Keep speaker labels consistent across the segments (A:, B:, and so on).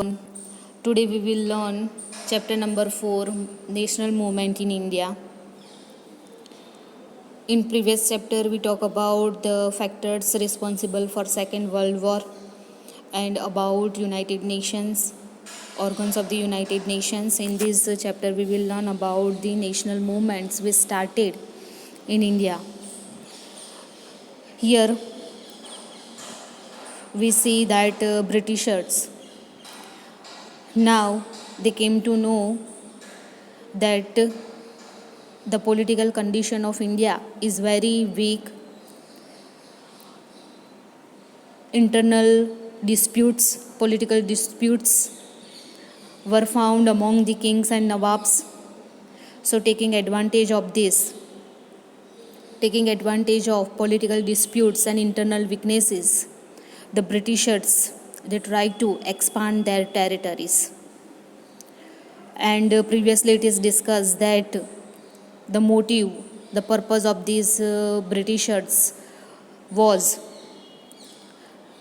A: Today we will learn chapter number 4, National Movement in India. In previous chapter we talk about the factors responsible for Second World War and about United Nations, organs of the United Nations. In this chapter we will learn about the national movements which started in India. Here we see that Britishers now they came to know that the political condition of India is very weak. Internal disputes, political disputes were found among the kings and nawabs. So taking advantage of this, taking advantage of political disputes and internal weaknesses, the Britishers they tried to expand their territories. And previously it is discussed that the motive, the purpose of these Britishers was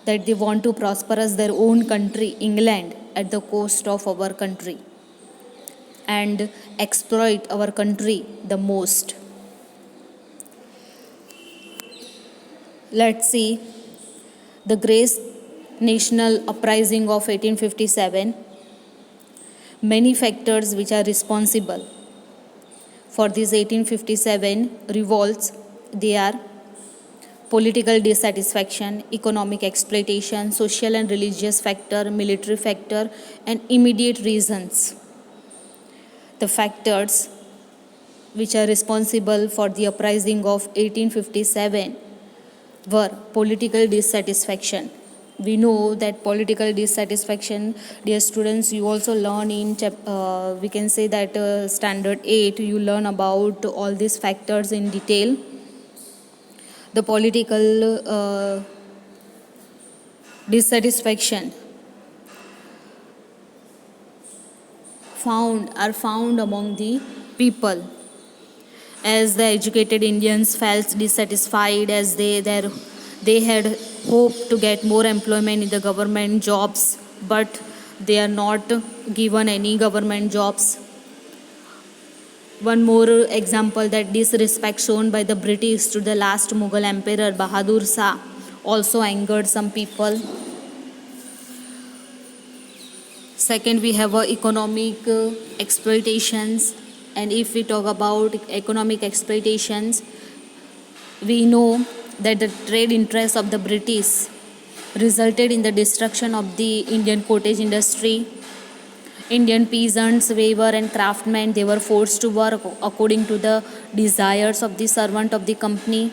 A: that they want to prosperous their own country, England, at the cost of our country and exploit our country the most. Let's see the great national uprising of 1857. Many factors which are responsible for these 1857 revolts, they are political dissatisfaction, economic exploitation, social and religious factor, military factor, and immediate reasons. The factors which are responsible for the uprising of 1857 were political dissatisfaction. We know that political dissatisfaction, dear students, you also learn in we can say that standard 8 you learn about all these factors in detail. The political dissatisfaction are found among the people, as the educated Indians felt dissatisfied, as they had hoped to get more employment in the government jobs, but they are not given any government jobs. One more example, that disrespect shown by the British to the last Mughal emperor Bahadur Shah also angered some people. Second, we have economic exploitations, and if we talk about economic exploitations, we know that the trade interests of the British resulted in the destruction of the Indian cottage industry. Indian peasants, weaver and craftsmen, they were forced to work according to the desires of the servant of the company,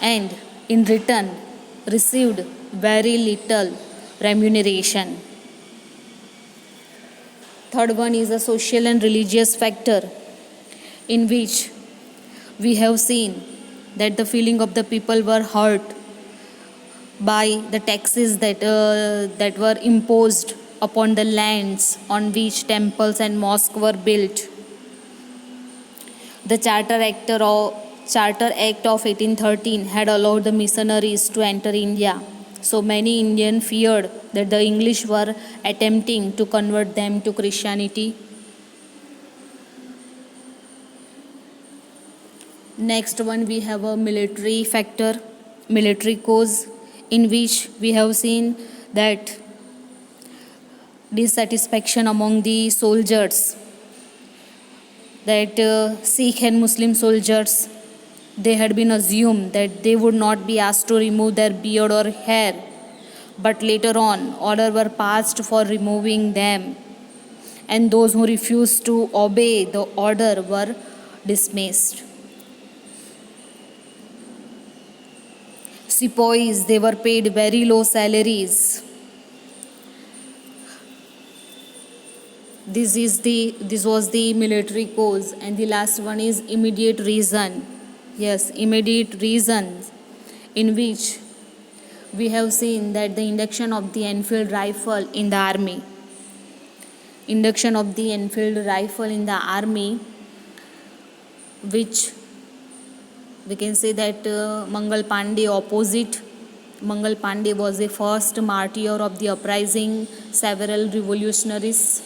A: and in return received very little remuneration. Third one is a social and religious factor, in which we have seen that the feeling of the people were hurt by the taxes that were imposed upon the lands on which temples and mosques were built. The Charter Act of 1813 had allowed the missionaries to enter India. So many Indians feared that the English were attempting to convert them to Christianity. Next one, we have a military factor, military cause, in which we have seen that dissatisfaction among the soldiers, that Sikh and Muslim soldiers, they had been assumed that they would not be asked to remove their beard or hair, but later on order were passed for removing them, and those who refused to obey the order were dismissed. Sepoys, they were paid very low salaries. This was the military cause, and the last one is immediate reason. Yes, immediate reasons, in which we have seen that the induction of the Enfield rifle in the army. Induction of the Enfield rifle in the army, which we can say that Mangal Pandey opposite Mangal Pandey was the first martyr of the uprising. Several revolutionaries.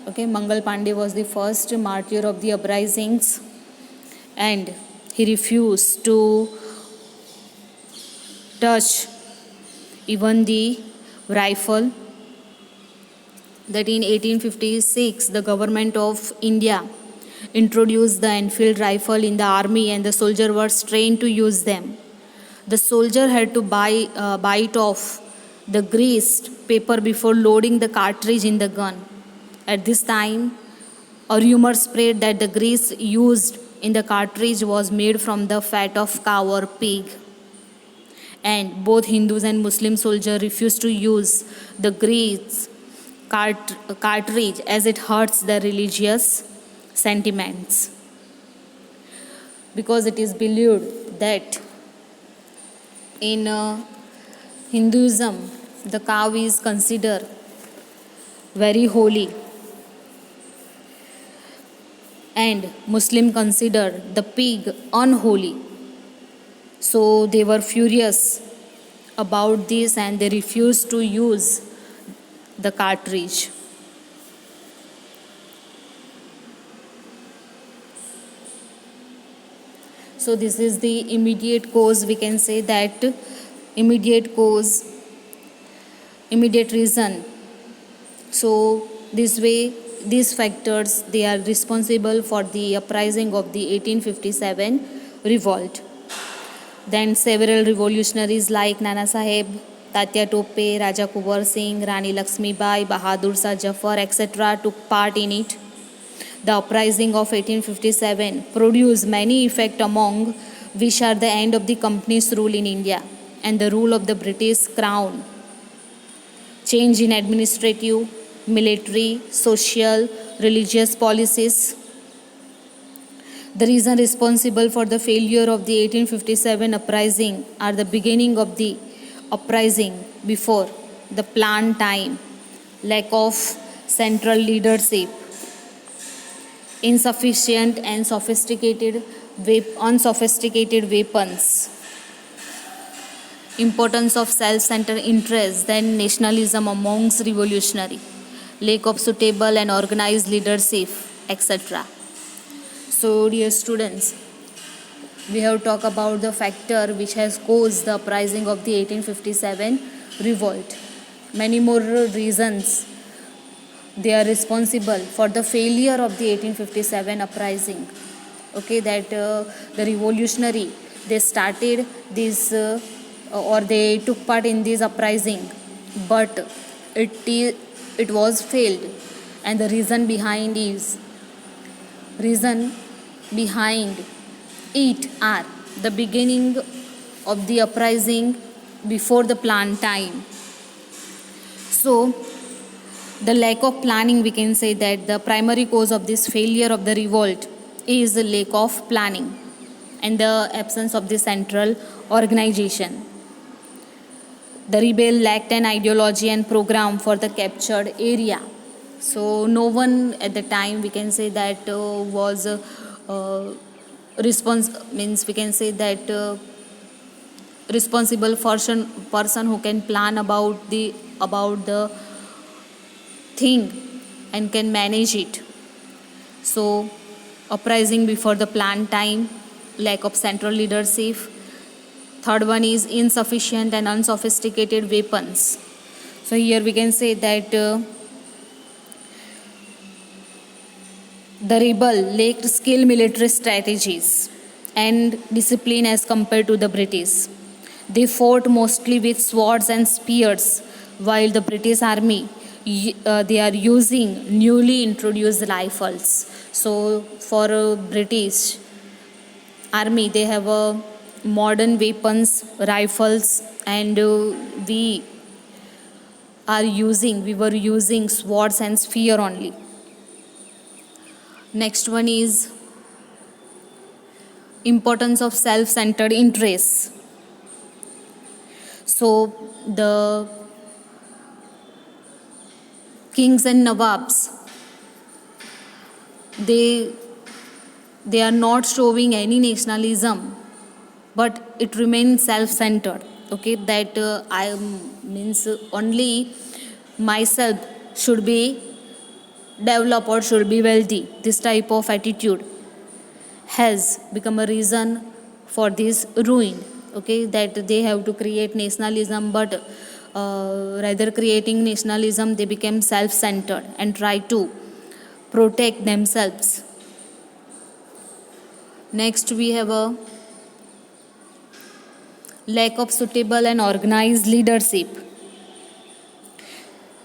A: Okay, Mangal Pandey was the first martyr of the uprisings, and he refused to touch even the rifle. That in 1856, the government of India introduced the Enfield rifle in the army, and the soldier was trained to use them. The soldier had to bite off the greased paper before loading the cartridge in the gun. At this time, a rumor spread that the grease used in the cartridge was made from the fat of cow or pig. And both Hindus and Muslim soldiers refused to use the grease cartridge as it hurts their religious sentiments. Because it is believed that in Hinduism, the cow is considered very holy, and Muslim consider the pig unholy. So they were furious about this and they refused to use the cartridge. So this is the immediate cause, we can say that immediate cause, immediate reason. So this way, these factors, they are responsible for the uprising of the 1857 revolt. Then several revolutionaries like Nana Sahib, Tatya Tope, Raja Kubar Singh, Rani Lakshmibai, Bahadur Shah Jafar, etc. took part in it. The uprising of 1857 produced many effects, among which are the end of the company's rule in India and the rule of the British Crown, change in administrative, military, social, religious policies. The reason responsible for the failure of the 1857 uprising are the beginning of the uprising before the planned time, lack of central leadership, insufficient and unsophisticated weapons, importance of self-centered interest, then nationalism amongst revolutionary, lack of suitable and organized leadership, etc. So, dear students, we have talked about the factor which has caused the uprising of the 1857 revolt. Many more reasons they are responsible for the failure of the 1857 uprising. Okay, that the revolutionary, they started this or they took part in this uprising, but it was failed, and the reason behind it are the beginning of the uprising before the planned time. So the lack of planning, we can say that the primary cause of this failure of the revolt is the lack of planning and the absence of the central organization. The rebel lacked an ideology and program for the captured area. So no one at the time, we can say that was responsible person who can plan about the thing and can manage it. So uprising before the planned time, lack of central leadership. Third one is insufficient and unsophisticated weapons. So here we can say that the rebel lacked skilled military strategies and discipline as compared to the British. They fought mostly with swords and spears, while the British army they are using newly introduced rifles. So for British army, they have modern weapons, rifles, and we were using swords and spear only. Next one is importance of self-centered interests. So the kings and nawabs, they are not showing any nationalism but it remains self-centered. Okay, that I means only myself should be developed or should be wealthy. This type of attitude has become a reason for this ruin. Okay, that they have to create nationalism, but rather creating nationalism, they became self-centered and try to protect themselves. Next, we have a lack of suitable and organized leadership.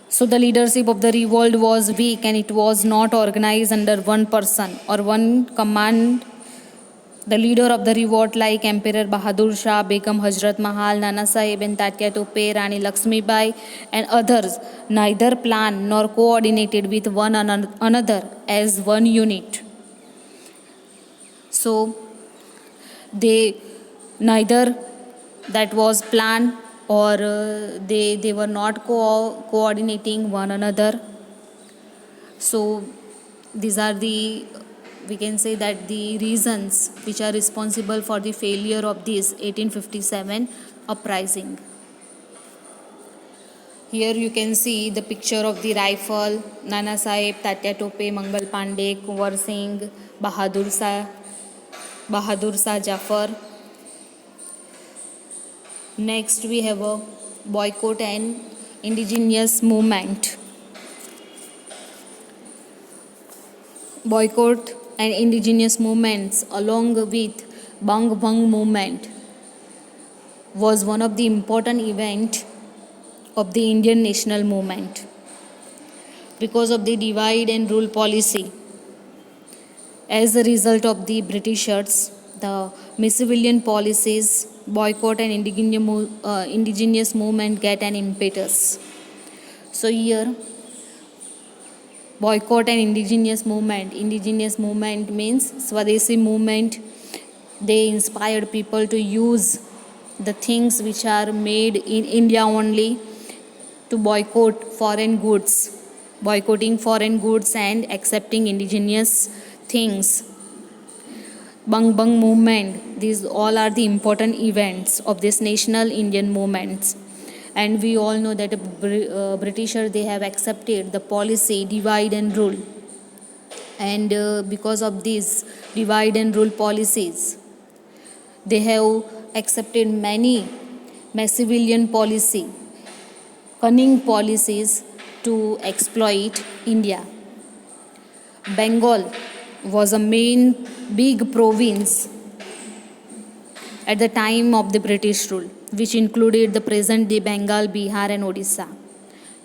A: So the leadership of the revolt was weak and it was not organized under one person or one command. The leader of the revolt, like Emperor Bahadur Shah, Begum Hazrat Mahal, Nana Sahib and Tatya Tope, Rani Lakshmibai and others, neither planned nor coordinated with one another as one unit. So they neither that was planned or they were not coordinating one another. So these are the, we can say that the reasons which are responsible for the failure of this 1857 uprising. Here you can see the picture of the rifle, Nana Sahib, Tatya Tope, Mangal Pandey, Kunwar Singh, Bahadur Shah Jafar. Next we have a boycott and indigenous movement. Boycott and indigenous movements along with Bang Bang movement was one of the important events of the Indian national movement. Because of the divide and rule policy, as a result of the Britishers, the Machiavellian policies, boycott and indigenous movement get an impetus. So here, boycott and indigenous movement means Swadeshi movement. They inspired people to use the things which are made in India only, to boycott foreign goods, boycotting foreign goods and accepting indigenous things. Bang Bang movement, these all are the important events of this national Indian movements. And we all know that Britishers, they have accepted the policy divide and rule. And because of these divide and rule policies, they have accepted many Machiavellian policy, cunning policies to exploit India. Bengal was a main big province at the time of the British rule, which included the present-day Bengal, Bihar and Odisha.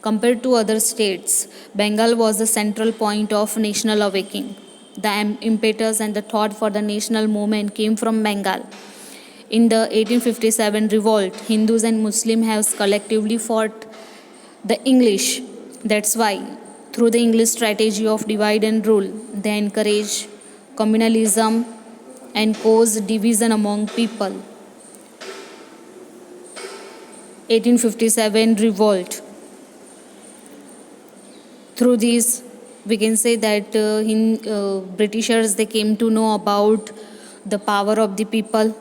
A: Compared to other states, Bengal was the central point of national awakening. The impetus and the thought for the national movement came from Bengal. In the 1857 revolt, Hindus and Muslims have collectively fought the English. That's why, through the English strategy of divide and rule, they encourage communalism and caused division among people. 1857 revolt. Through this, we can say that Britishers, they came to know about the power of the people,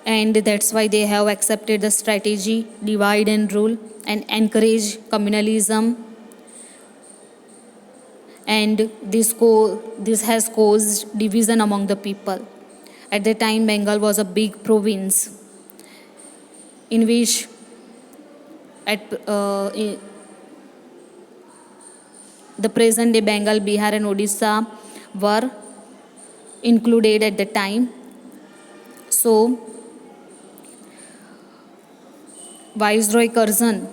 A: and that's why they have accepted the strategy divide and rule and encourage communalism. And this has caused division among the people. At the time, Bengal was a big province in which the present day Bengal, Bihar and Odisha were included at the time. So, Viceroy Curzon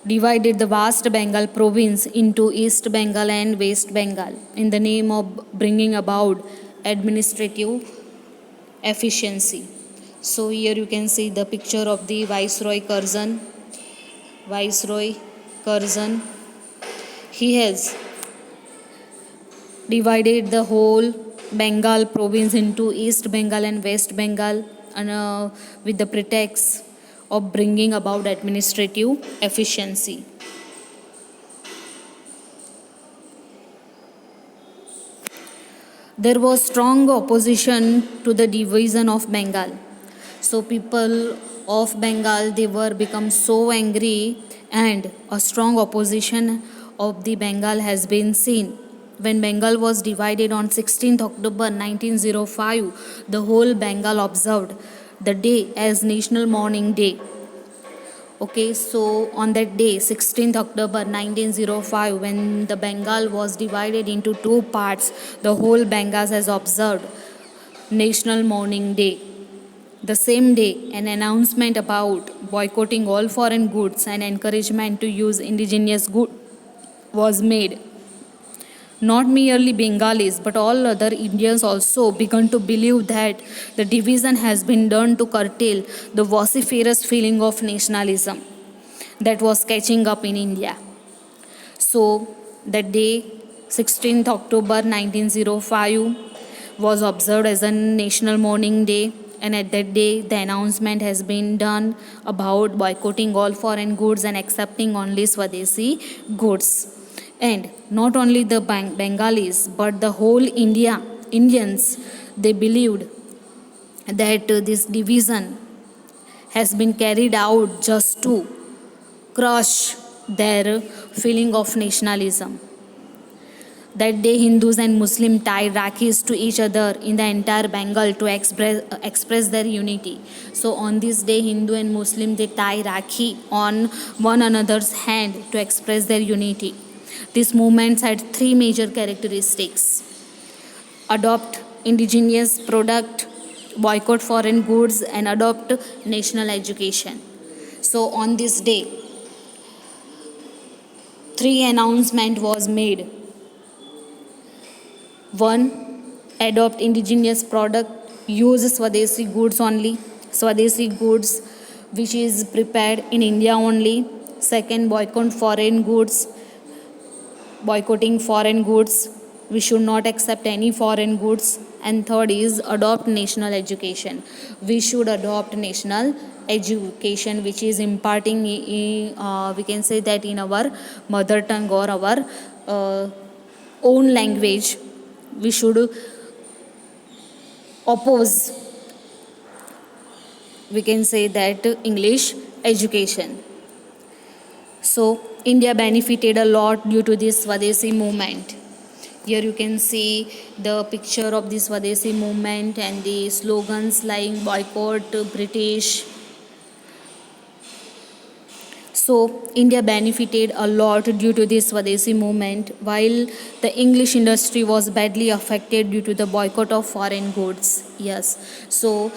A: divided the vast Bengal province into East Bengal and West Bengal in the name of bringing about administrative efficiency. So here you can see the picture of the Viceroy Curzon. Viceroy Curzon, he has divided the whole Bengal province into East Bengal and West Bengal, and with the pretext of bringing about administrative efficiency. There was strong opposition to the division of Bengal. So people of Bengal, they were become so angry, and a strong opposition of the Bengal has been seen. When Bengal was divided on 16th October 1905, the whole Bengal observed the day as National Mourning Day. Okay, so on that day, 16th October 1905, when the Bengal was divided into two parts, the whole Bengal has observed National Mourning Day. The same day, an announcement about boycotting all foreign goods and encouragement to use indigenous goods was made. Not merely Bengalis, but all other Indians also began to believe that the division has been done to curtail the vociferous feeling of nationalism that was catching up in India. So, that day, 16th October 1905, was observed as a National Mourning Day, and at that day, the announcement has been done about boycotting all foreign goods and accepting only Swadeshi goods. And not only the Bengalis, but the whole Indians, they believed that this division has been carried out just to crush their feeling of nationalism. That day, Hindus and Muslims tied Rakhis to each other in the entire Bengal to express their unity. So on this day, Hindu and Muslim, they tie Rakhi on one another's hand to express their unity. These movements had three major characteristics: adopt indigenous product, boycott foreign goods, and adopt national education. So on this day, three announcement was made. One, adopt indigenous product, use Swadeshi goods only, Swadeshi goods which is prepared in India only. Second, boycott foreign goods, boycotting foreign goods, we should not accept any foreign goods. And third is adopt national education, we should adopt national education which is imparting we can say that in our mother tongue or our own language. We should oppose, we can say that, English education. So India benefited a lot due to this Swadeshi movement. Here you can see the picture of the Swadeshi movement and the slogans like boycott British. So India benefited a lot due to this Swadeshi movement, while the English industry was badly affected due to the boycott of foreign goods. Yes, so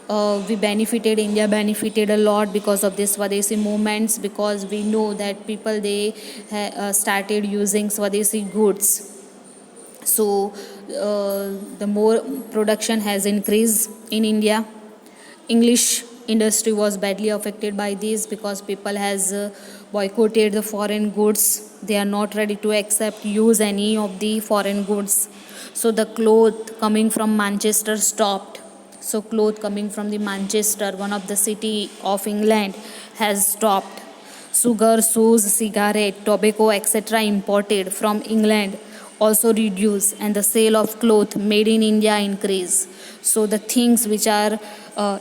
A: India benefited a lot because of this Swadeshi movements, because we know that people, they started using Swadeshi goods. So the more production has increased in India. English industry was badly affected by this because people has boycotted the foreign goods. They are not ready to accept use any of the foreign goods. So the cloth coming from Manchester stopped. So cloth coming from the Manchester, one of the city of England, has stopped. Sugar, shoes, cigarette, tobacco, etc. imported from England also reduce, and the sale of cloth made in India increase. So the things which are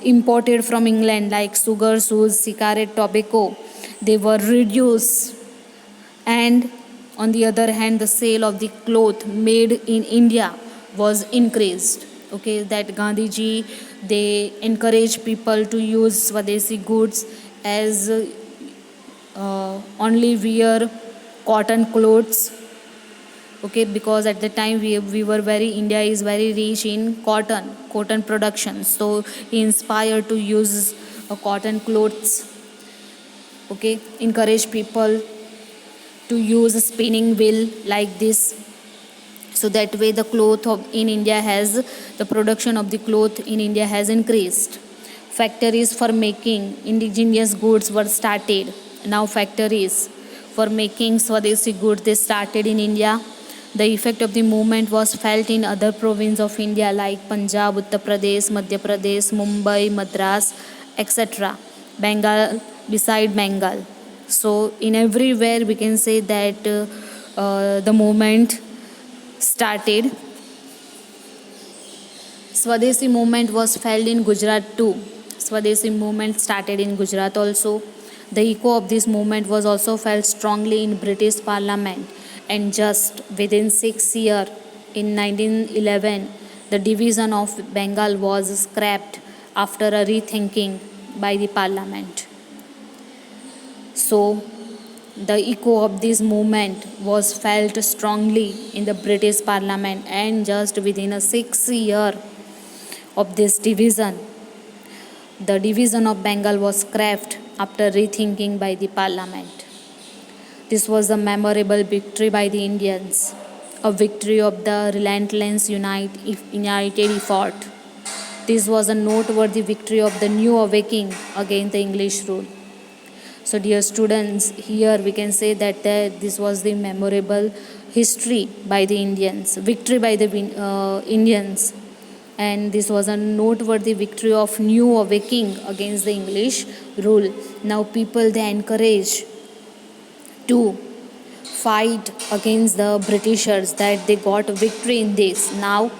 A: imported from England like sugar, shoes, cigarette, tobacco, they were reduced, and on the other hand, the sale of the cloth made in India was increased. Okay, that Gandhiji, they encourage people to use Swadeshi goods as only wear cotton clothes. Okay, because at the time we were very, India is very rich in cotton production, so he inspired to use cotton clothes. Okay, encourage people to use a spinning wheel like this, so that way the cloth in India has, the production of the cloth in India has increased. Factories for making indigenous goods were started. Now factories for making Swadeshi goods, they started in India. The effect of the movement was felt in other provinces of India like Punjab, Uttar Pradesh, Madhya Pradesh, Mumbai, Madras, etc. Bengal, beside Bengal. So in everywhere we can say that the movement started. Swadeshi movement was felt in Gujarat too. Swadeshi movement started in Gujarat also. The echo of this movement was also felt strongly in British Parliament, and just within 6 years, in 1911, the division of Bengal was scrapped after a rethinking by the Parliament. So, the echo of this movement was felt strongly in the British Parliament, and just within a 6 year of this division, the division of Bengal was scrapped after rethinking by the Parliament. This was a memorable victory by the Indians, a victory of the relentless united effort. This was a noteworthy victory of the new awakening against the English rule. So, dear students, here we can say that this was the memorable history by the Indians, victory by the Indians, and this was a noteworthy victory of new awakening against the English rule. Now, people they encourage to fight against the Britishers, that they got victory in this. Now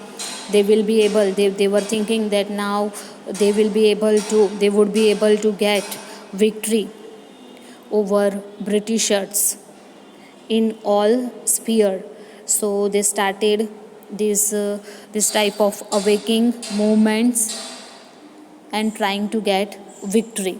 A: they will be able. They were thinking that now they will be able to. They would be able to get victory over Britishers in all sphere. So they started this type of awakening movements and trying to get victory.